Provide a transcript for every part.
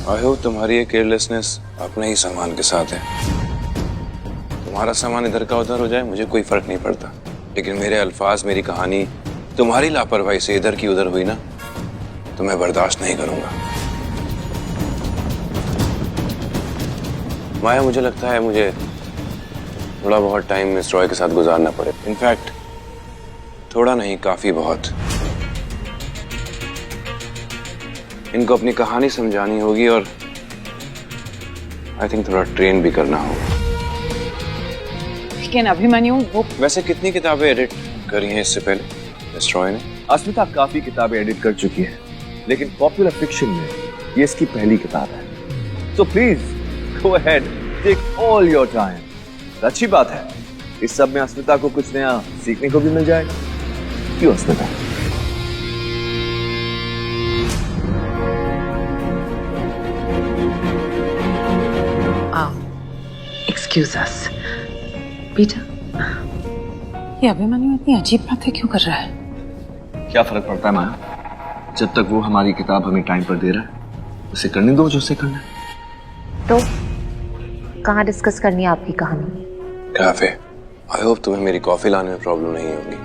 I hope तुम्हारी ये carelessness अपने ही सामान के साथ है। तुम्हारा सामान इधर का उधर हो जाए मुझे कोई फर्क नहीं पड़ता, लेकिन मेरे अल्फाज, मेरी कहानी तुम्हारी लापरवाही से इधर की उधर हुई ना तो मैं बर्दाश्त नहीं करूंगा। माया, मुझे लगता है मुझे थोड़ा बहुत टाइम मिस रॉय के साथ गुजारना पड़े। इनफैक्ट थोड़ा नहीं, काफी बहुत। इनको अपनी कहानी समझानी होगी और आई थिंक थोड़ा ट्रेन भी करना होगा। लेकिन अभिमन्यु वो वैसे कितनी किताबें एडिट करी हैं इससे पहले मिस रॉय ने? अस्मिता काफी किताबें एडिट कर चुकी है, लेकिन पॉपुलर फिक्शन में ये इसकी पहली किताब है। तो please go ahead, take all your time. अच्छी बात है, इस सब में अस्मिता को कुछ नया सीखने को भी मिल जाएगा। क्यों अस्मिता? एक्सक्यूज अस पीटर, ये अभिमन्यु इतनी अजीब बातें क्यों कर रहा है? क्या फर्क पड़ता है माया, जब तक वो हमारी किताब हमें टाइम पर दे रहा है उसे करने दो जो उसे करना है। तो कहाँ डिस्कस करनी है आपकी कहानी? कैफे। आई होप तुम्हें मेरी कॉफी लाने में प्रॉब्लम नहीं होगी।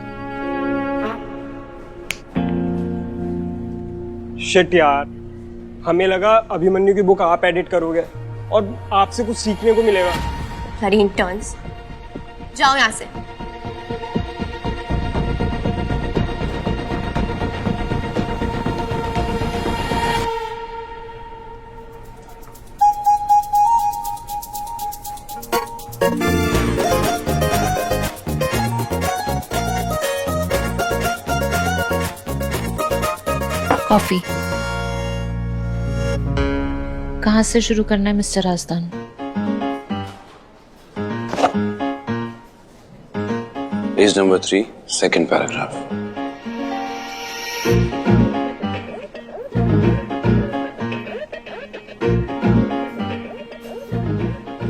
शिट यार, हमें लगा अभिमन्यु की बुक आप एडिट करोगे और आपसे कुछ सीखने को मिलेगा। सारी इंटर्न्स जाओ यहाँ से। कॉफी। कहाँ से शुरू करना है mister Rajdan? Page number 3, second paragraph.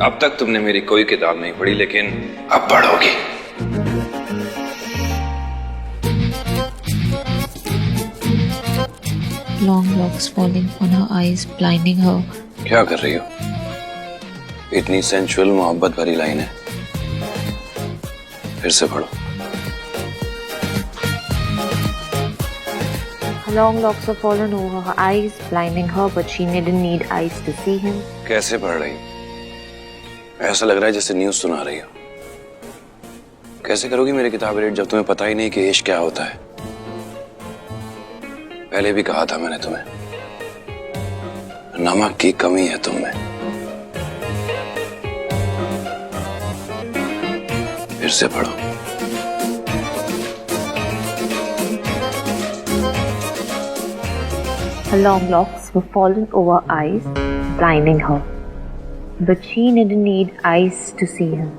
अब तक तुमने मेरी कोई किताब नहीं पढ़ी, लेकिन अब पढ़ोगी। Long locks falling on her eyes, blinding her. क्या कर रही हो? इतनी सेंचुअल मोहब्बत भरी लाइन है, फिर से पढ़ो। Long locks have fallen over her eyes, blinding her, but she didn't need eyes to see him. कैसे पढ़ रही हो? ऐसा लग रहा है जैसे न्यूज़ सुना रही हो। कैसे करोगी मेरी किताब रीड जब तुम्हें पता ही नहीं कि इश्क क्या होता है? पहले भी कहा था मैंने तुम्हें, नमक की कमी है तुम में। फिर से पढ़ो। Her long locks were fallen over her eyes, blinding her, but she didn't need eyes to see him.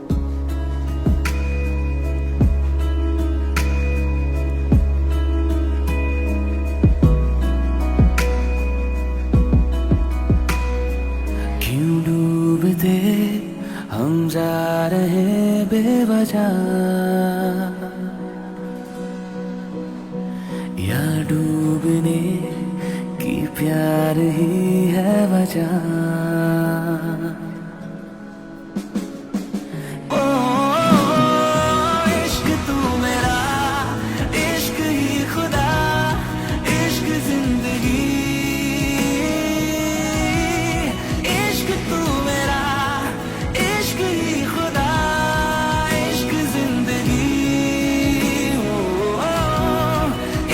हम जा रहे बेवजह, या डूबने की प्यार ही है वजह। ओ इश्क तू मेरा, इश्क ही खुदा, इश्क जिंदगी, इश्क तू मेरा, इश्क ही खुदा, इश्क जिंदगी।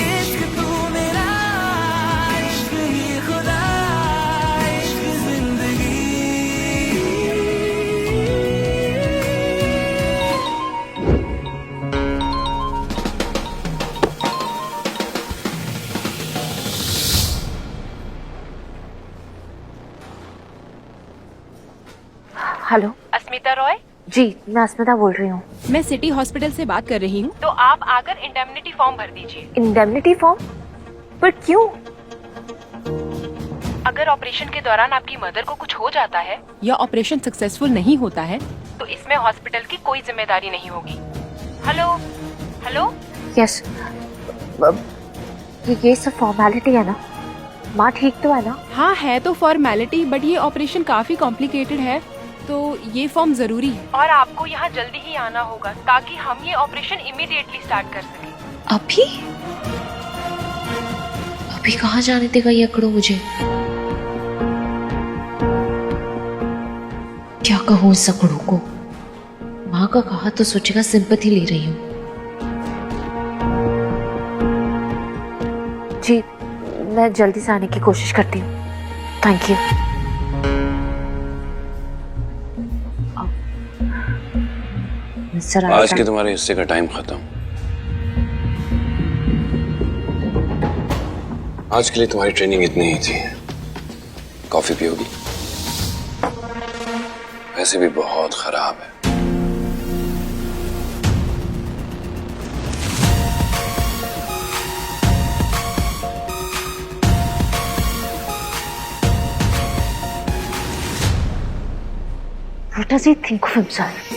इश्क तू मेरा, इश्क ही खुदा, इश्क जिंदगी। हेलो। अस्मिता रॉय, जी, मैं अस्मिता बोल रही हूँ। मैं सिटी हॉस्पिटल से बात कर रही हूँ। तो आप आकर इंडेमनिटी फॉर्म भर दीजिए। Indemnity form? पर क्यों? अगर ऑपरेशन के दौरान आपकी मदर को कुछ हो जाता है या ऑपरेशन सक्सेसफुल नहीं होता है तो इसमें हॉस्पिटल की कोई जिम्मेदारी नहीं होगी। Hello hello. यस, ये सब फॉर्मेलिटी है ना? माँ ठीक तो है ना? हाँ है तो फॉर्मेलिटी, बट ये ऑपरेशन काफी कॉम्प्लिकेटेड है, तो ये फॉर्म जरूरी है और आपको यहाँ जल्दी ही आना होगा ताकि हम ये ऑपरेशन इमीडिएटली स्टार्ट कर सकें। अभी? अभी कहाँ जाने देगा ये अकड़ो मुझे? क्या कहूँ इस अकड़ों को? माँ का कहा तो सोचेगा सिंपैथी ले रही हूँ। जी मैं जल्दी से आने की कोशिश करती हूँ। Thank you. मिस्टर आज के तुम्हारे हिस्से का टाइम खत्म। आज के लिए तुम्हारी ट्रेनिंग इतनी ही थी। कॉफी पियोगी? वैसे भी बहुत खराब है। What does he think of himself?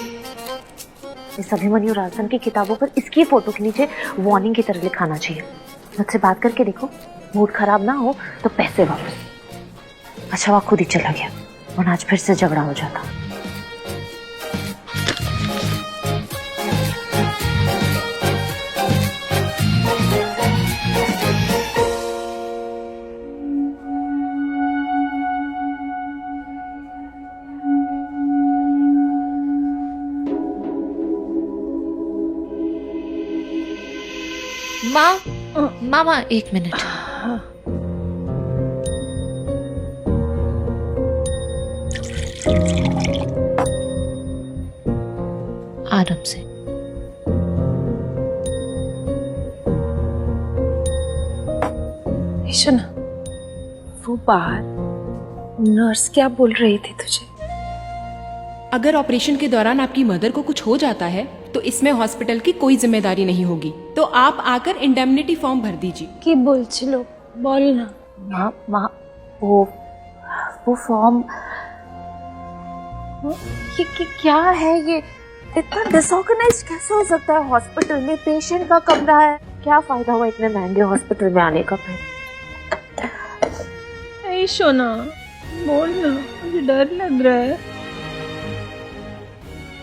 इस अभिमन्यु राजन की किताबों पर इसकी फोटो के नीचे वार्निंग की तरह लिखाना चाहिए। मुझसे बात करके देखो, मूड खराब ना हो तो पैसे वापस। अच्छा वह खुद ही चला गया और आज फिर से झगड़ा हो जाता। मामा एक मिनट। आराम से। ईशना, वो बाहर नर्स क्या बोल रही थी तुझे? अगर ऑपरेशन के दौरान आपकी मदर को कुछ हो जाता है तो इसमें हॉस्पिटल की कोई जिम्मेदारी नहीं होगी, तो आप आकर इंडेमनिटी फॉर्म भर दीजिए। কি বলছিল বল না। माँ वो फॉर्म ये क्या है? ये इतना डिसऑर्गेनाइज्ड कैसे हो सकता है? हॉस्पिटल में पेशेंट का कमरा है। क्या फायदा हुआ इतने महंगे हॉस्पिटल में आने का? फिर ईशना बोल ना, मुझे डर लग रहा है।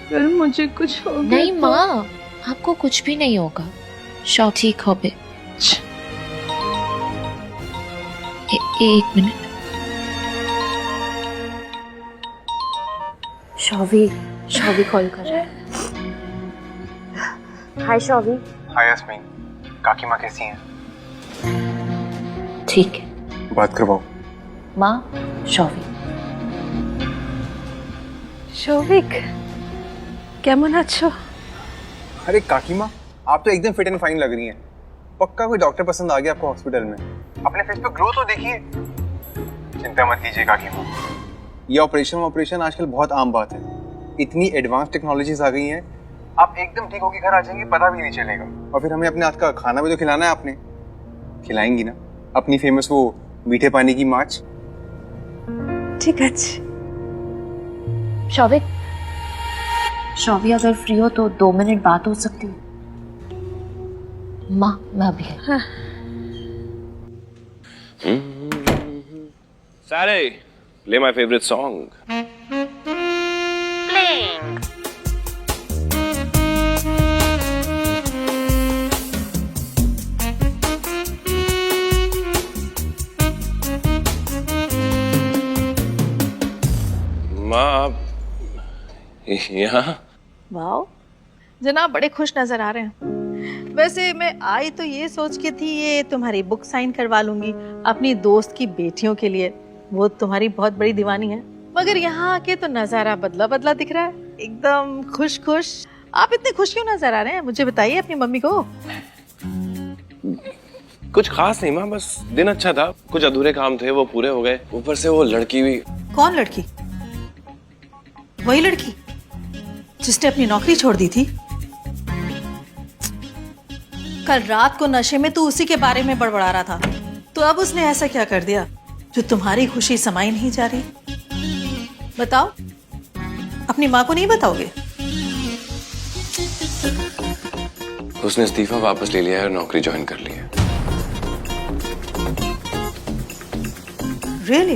फिर मुझे कुछ हो गया नहीं माँ, आपको कुछ भी नहीं होगा। शॉ ठीक हो बे। एक मिनट। शॉवी कॉल कर रहा है। हाय शॉवी। हाय यास्मीन, काकी माँ कैसी हैं? ठीक है, बात करवाओ। माँ शॉवी। शोविक কেমন আছো? अरे काकी माँ, आप तो एकदम फिट एंड फाइन लग रही हैं। पक्का कोई डॉक्टर पसंद आ गया आपको हॉस्पिटल में। अपने फेस पे ग्रो तो देखिए। चिंता मत कीजिए काकी माँ, ये ऑपरेशन आजकल बहुत आम बात है। इतनी एडवांस टेक्नोलॉजीज आ गई हैं, आप एकदम ठीक होके घर आ जाएंगे, पता भी नहीं चलेगा। और फिर हमें अपने हाथ का खाना भी तो खिलाना है। आपने खिलाएंगी ना अपनी फेमस वो मीठे पानी की माछ? ঠিক আছে। शॉवी अगर फ्री हो तो 2 मिनट बात हो सकती है? माँ मैं अभी है। सारे play my favorite song. माँ यहाँ? वाह जनाब, बड़े खुश नजर आ रहे हैं। वैसे मैं आई तो ये सोच के थी ये तुम्हारी बुक साइन करवा लूंगी अपनी दोस्त की बेटियों के लिए। वो तुम्हारी बहुत बड़ी दीवानी है, मगर यहाँ आके तो नजारा बदला बदला दिख रहा है, एकदम खुश खुश। आप इतने खुश क्यों नजर आ रहे हैं? मुझे बताइए अपनी मम्मी को। कुछ खास नहीं माँ, बस दिन अच्छा था, कुछ अधूरे काम थे वो पूरे हो गए, ऊपर से वो लड़की भी। कौन लड़की? वही लड़की जिसने अपनी नौकरी छोड़ दी थी? कल रात को नशे में तू उसी के बारे में बड़बड़ा रहा था, तो अब उसने ऐसा क्या कर दिया जो तुम्हारी खुशी समाई नहीं जा रही? बताओ, अपनी माँ को नहीं बताओगे? उसने इस्तीफा वापस ले लिया है और नौकरी ज्वाइन कर ली है। रियली?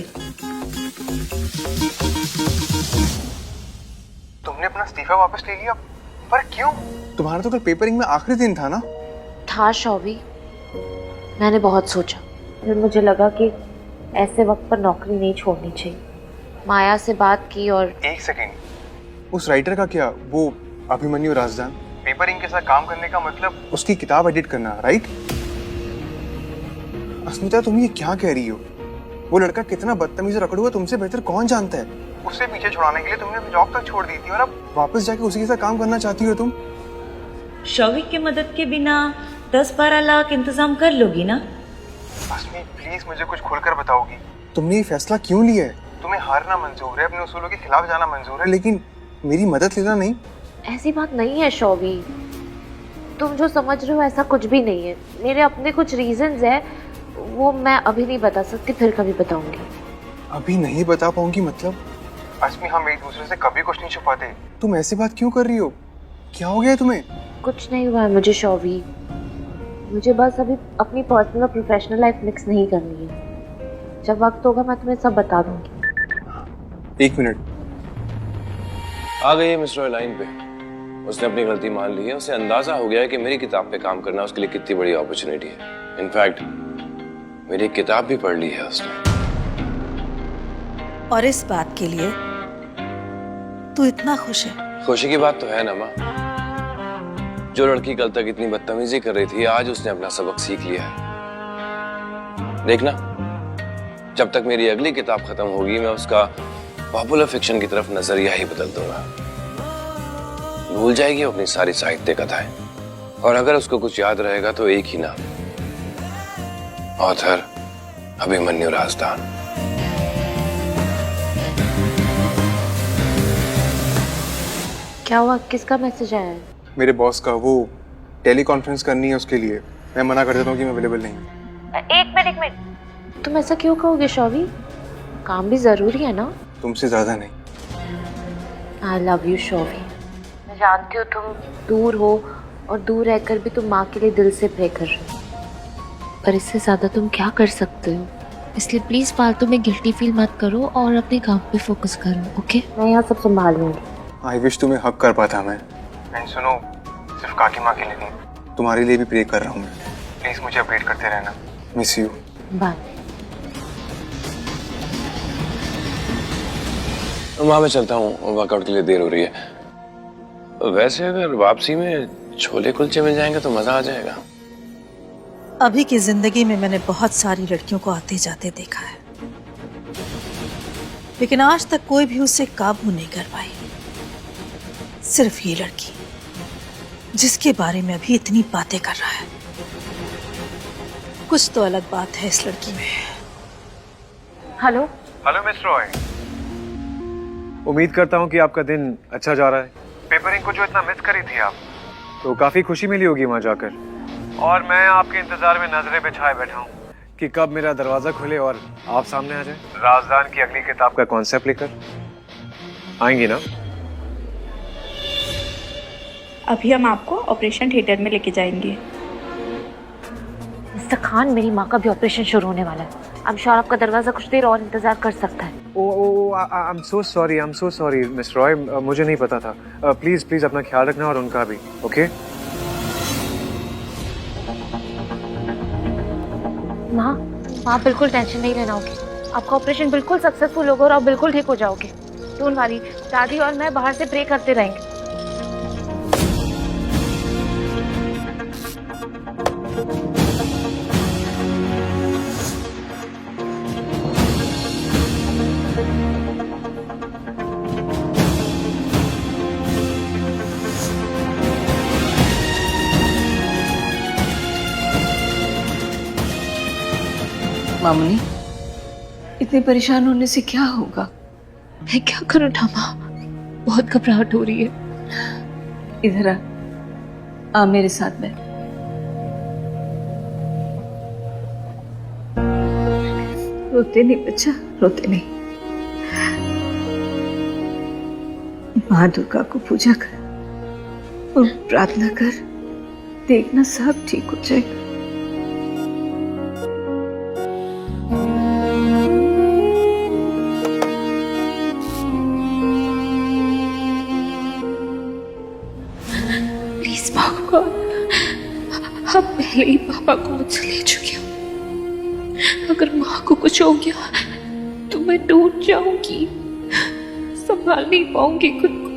तुमने अपना इस्तीफा वापस ले लिया, पर क्यों? तुम्हारा तो कल पेपरिंग में आखिरी दिन था ना? था शौवी, मैंने बहुत सोचा, फिर मुझे लगा कि ऐसे वक्त पर नौकरी नहीं छोड़नी चाहिए। माया से बात की और एक सेकेंड, उस राइटर का क्या, वो अभिमन्यु राजदान, पेपरिंग के साथ काम करने का मतलब उसकी किताब एडिट करना, राइट? अस्मिता तुम ये क्या कह रही हो? वो लड़का कितना बदतमीज और अकड़ू है तुमसे बेहतर कौन जानता है? उससे पीछे छुड़ाने के लिए तुमने अपनी जॉब तक छोड़ दी थी और अब वापस जाके उसी के साथ काम करना चाहती हो तुम? शौविक की मदद के बिना 10-12 लाख इंतजाम कर लोगी ना? अस्मी प्लीज मुझे कुछ खुलकर बताओगी, तुमने ये फैसला क्यों लिया है? तुम्हें हारना मंजूर है, अपने उसूलों के खिलाफ जाना मंजूर है, लेकिन मेरी मदद लेना नहीं? ऐसी बात नहीं है शौवी, तुम जो समझ रहे हो ऐसा कुछ भी नहीं है। मेरे अपने कुछ रीजंस है, वो मैं अभी नहीं बता सकती, फिर कभी बताऊंगी। अभी नहीं बता पाऊंगी मतलब? अस्मी हम एक दूसरे से कभी कुछ नहीं छुपाते, तुम ऐसी बात क्यों कर रही हो? क्या हो गया तुम्हें? कुछ नहीं हुआ है मुझे शौवी, मुझे बस अभी अपनी पर्सनल और प्रोफेशनल लाइफ मिक्स नहीं करनी है। जब वक्त होगा मैं तुम्हें सब बता दूंगी। 1 मिनट। आ गई है मिस्टर लाइन पे। उसने अपनी गलती मान ली है, उसे अंदाजा हो गया है कि मेरी किताब पे काम करना उसके लिए कितनी बड़ी अपॉर्चुनिटी है। इनफैक्ट मेरी किताब भी पढ़ ली है उसने। और इस बात के लिए तू इतना खुश है? खुशी की बात तो है ना माँ। जो लड़की कल तक इतनी बदतमीजी कर रही थी, आज उसने अपना सबक सीख लिया है। देखना, जब तक मेरी अगली किताब खत्म होगी मैं उसका पॉपुलर फिक्शन की तरफ नजरिया ही बदल दूंगा। भूल जाएगी अपनी सारी साहित्य कथाएं, और अगर उसको कुछ याद रहेगा तो एक ही नाम, ऑथर अभिमन्यु राजदान। क्या हुआ, किसका मैसेज आया है? मेरे बॉस का, वो टेली कॉन्फ्रेंस करनी है उसके लिए। मैं मना कर देता हूँ कि मैं अवेलेबल नहीं हूँ। एक मिनट, तुम ऐसा क्यों कहोगे शौवी? काम भी जरूरी है ना? तुमसे ज्यादा नहीं। I love you Shauvi. मैं जानती हूँ तुम दूर हो, और दूर रहकर भी तुम माँ के लिए दिल से प्रे कर रहे हो, पर इससे ज्यादा तुम क्या कर सकते हो? इसलिए प्लीज फालतू में गिल्टी फील मत करो और अपने काम पे फोकस करो, ओके? मैं यहाँ सब संभाल लूंगी। आई विश तुम्हें हक कर पाता मैं। एंड सुनो, सिर्फ काकी माँ के लिए नहीं, तुम्हारे लिए भी प्रे कर रहा हूँ मैं। प्लीज मुझे अपडेट करते रहना। Miss you. बाय। वहां मैं चलता हूँ, वर्कआउट के लिए देर हो रही है। वैसे अगर वापसी में छोले कुलचे मिल जाएंगे तो मजा आ जाएगा। अभी की जिंदगी में मैंने बहुत सारी लड़कियों को आते जाते देखा है, लेकिन आज तक कोई भी उससे काबू नहीं कर पाई। सिर्फ ये लड़की, जिसके बारे में अभी इतनी बातें कर रहा है। कुछ तो अलग बात है इस लड़की में। हेलो हेलो मिस रॉय, उम्मीद करता हूँ कि आपका दिन अच्छा जा रहा है। पेपरिंग को जो इतना मिस करी थी आप, तो काफी खुशी मिली होगी वहाँ जाकर। और मैं आपके इंतजार में नजरें बिछाए बैठा हूँ कि कब मेरा दरवाजा खुले और आप सामने आ जाए राजदान की अगली किताब का कॉन्सेप्ट लेकर। आएंगी ना? अभी हम आपको ऑपरेशन थिएटर में लेके जाएंगे। मिस्टर खान, मेरी माँ का भी ऑपरेशन शुरू होने वाला है। I'm sure आपका दरवाजा कुछ देर और इंतजार कर सकता है। I am so sorry miss Roy, मुझे नहीं पता था। प्लीज अपना ख्याल रखना और उनका भी, ओके? माँ बिल्कुल टेंशन नहीं लेना होगी। आपका ऑपरेशन बिल्कुल सक्सेसफुल होगा और आप बिल्कुल ठीक हो जाओगे। डोंट वरी, दादी और मैं बाहर से प्रे करते रहेंगे। मामूनी, इतने परेशान होने से क्या होगा? मैं क्या करूं ठामा, बहुत घबराहट हो रही है। इधर आ मेरे साथ में। रोते नहीं बच्चा, रोते नहीं। माँ दुर्गा को पूजा कर और प्रार्थना कर, देखना सब ठीक हो जाएगा। पहले ही पापा को मुझसे ले चुकी हूँ। अगर माँ को कुछ हो गया तो मैं टूट जाऊंगी, संभाल नहीं पाऊंगी खुद को।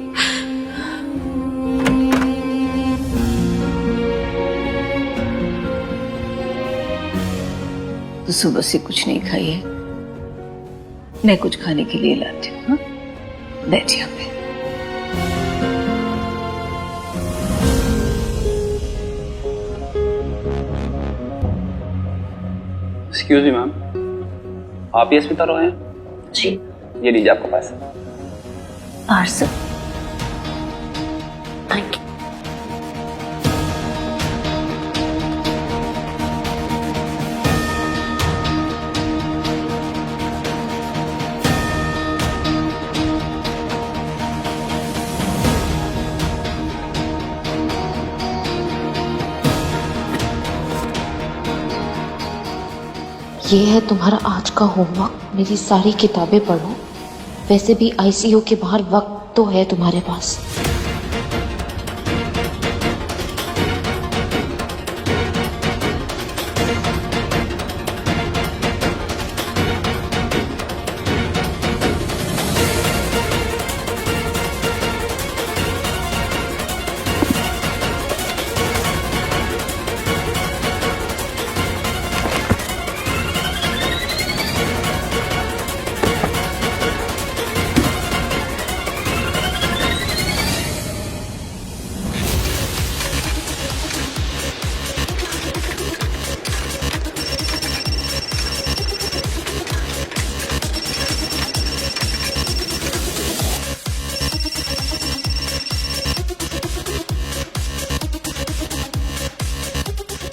तो सुबह से कुछ नहीं खाई है, मैं कुछ खाने के लिए लाती हूँ। हाँ, बैठ यहाँ पे। एक्सक्यूज मी मैम, आप ही अस्मिता रॉय हैं? जी। ये लीजिए आपका पैसा। पार्सल। Thank you. ये है तुम्हारा आज का होमवर्क। मेरी सारी किताबें पढ़ो। वैसे भी आईसीयू के बाहर वक्त तो है तुम्हारे पास।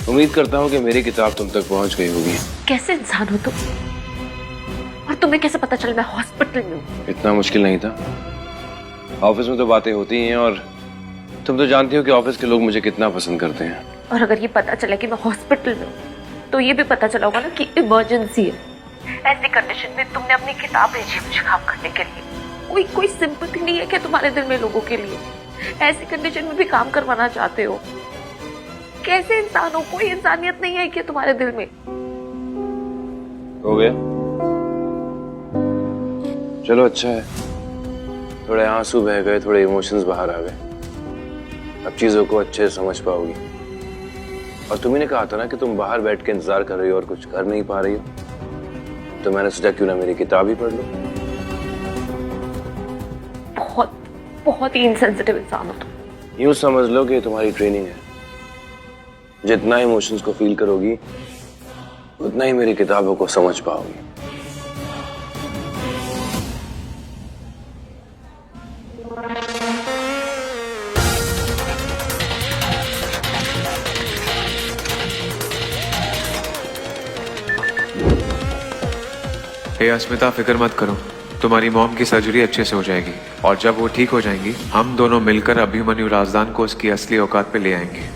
उम्मीद करता हूँ कि मेरी किताब तुम तक पहुँच गई होगी। कैसे इंसान हो तुम? और तुम्हें कैसे पता चला मैं हॉस्पिटल में हूँ? इतना मुश्किल नहीं था। ऑफिस में तो बातें होती ही हैं और तुम तो जानती हो कि ऑफिस के लोग मुझे कितना पसंद करते हैं। और अगर ये पता चला कि मैं हॉस्पिटल में हूँ तो ये भी पता चला होगा ना कि इमरजेंसी है। ऐसी कंडीशन में तुमने अपनी किताब भेजी मुझे काम करने के लिए। कोई सिंपैथी नहीं है क्या तुम्हारे दिल में लोगों के लिए? ऐसी कंडीशन में भी काम करवाना चाहते हो? कैसे इंसान हो? कोई इंसानियत नहीं है क्या तुम्हारे दिल में? हो गया, चलो अच्छा है। थोड़े आंसू बह गए, थोड़े इमोशंस बाहर आ गए। अब चीजों को अच्छे से समझ पाओगी। और तुम्ही ने कहा था ना कि तुम बाहर बैठ के इंतजार कर रही हो और कुछ कर नहीं पा रही हो, तो मैंने सोचा क्यों ना मेरी किताब ही पढ़ लो। बहुत ही इनसेंसिटिव इंसान हो तुम। यूं समझ लो कि तुम्हारी ट्रेनिंग है। जितना इमोशंस को फील करोगी उतना ही मेरी किताबों को समझ पाओगी। हे अस्मिता, फिक्र मत करो, तुम्हारी मॉम की सर्जरी अच्छे से हो जाएगी और जब वो ठीक हो जाएंगी हम दोनों मिलकर अभिमन्यु राजदान को उसकी असली औकात पे ले आएंगे।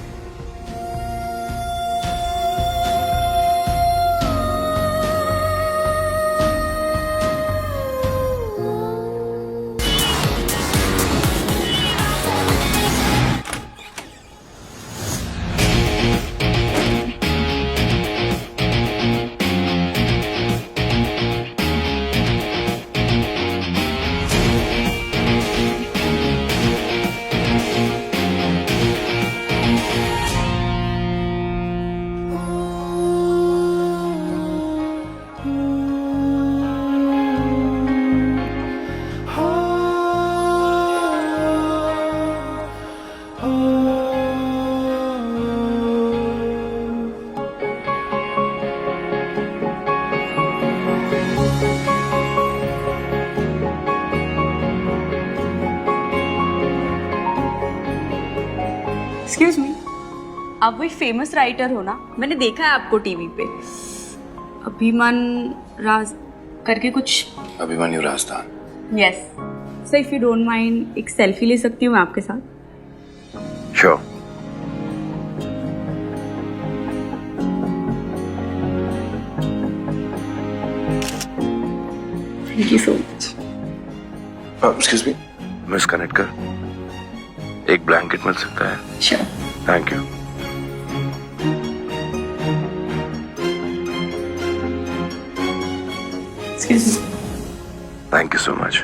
एक्सक्यूज मी, आप वही फेमस राइटर हो ना? मैंने देखा है आपको टीवी पे। अभिमन्यु राज करके कुछ। Abhimanyu Rajdan. Yes sir, if you don't mind एक सेल्फी ले सकती हूँ मैं आपके साथ? Sure. Thank you so much. Excuse me, miss connect कर। एक ब्लैंकेट मिल सकता है? Sure. Thank you. Thank you so much.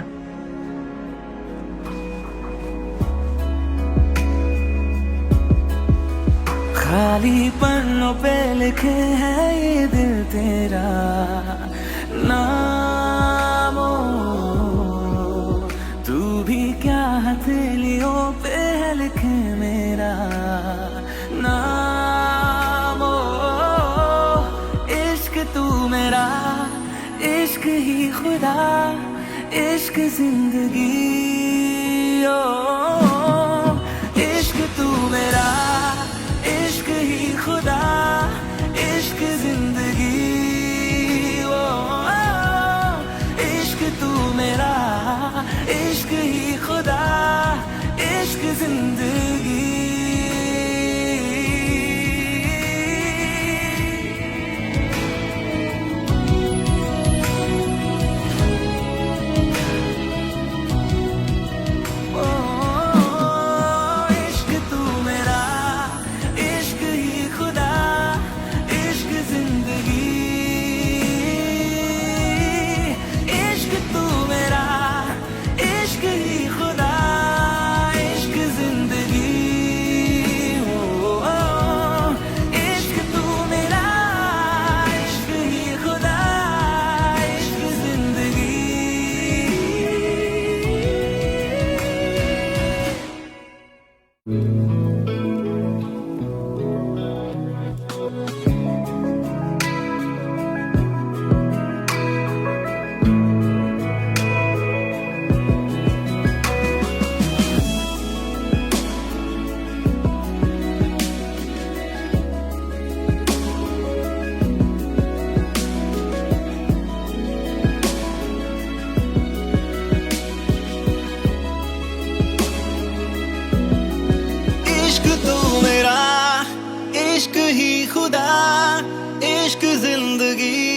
खाली पन्नों पे लिखे हैं ये दिल तेरा नाम, तू भी क्या हथेलियों पे है लिखे मेरा नाम। इश्क तू मेरा, इश्क ही खुदा, इश्क जिंदगी, ओ इश्क तू मेरा, इश्क ही खुदा, इश्क जिंदगी, ओ इश्क तू मेरा, इश्क ही खुदा, इश्क जिंदगी। इश्क ही खुदा, इश्क जिंदगी।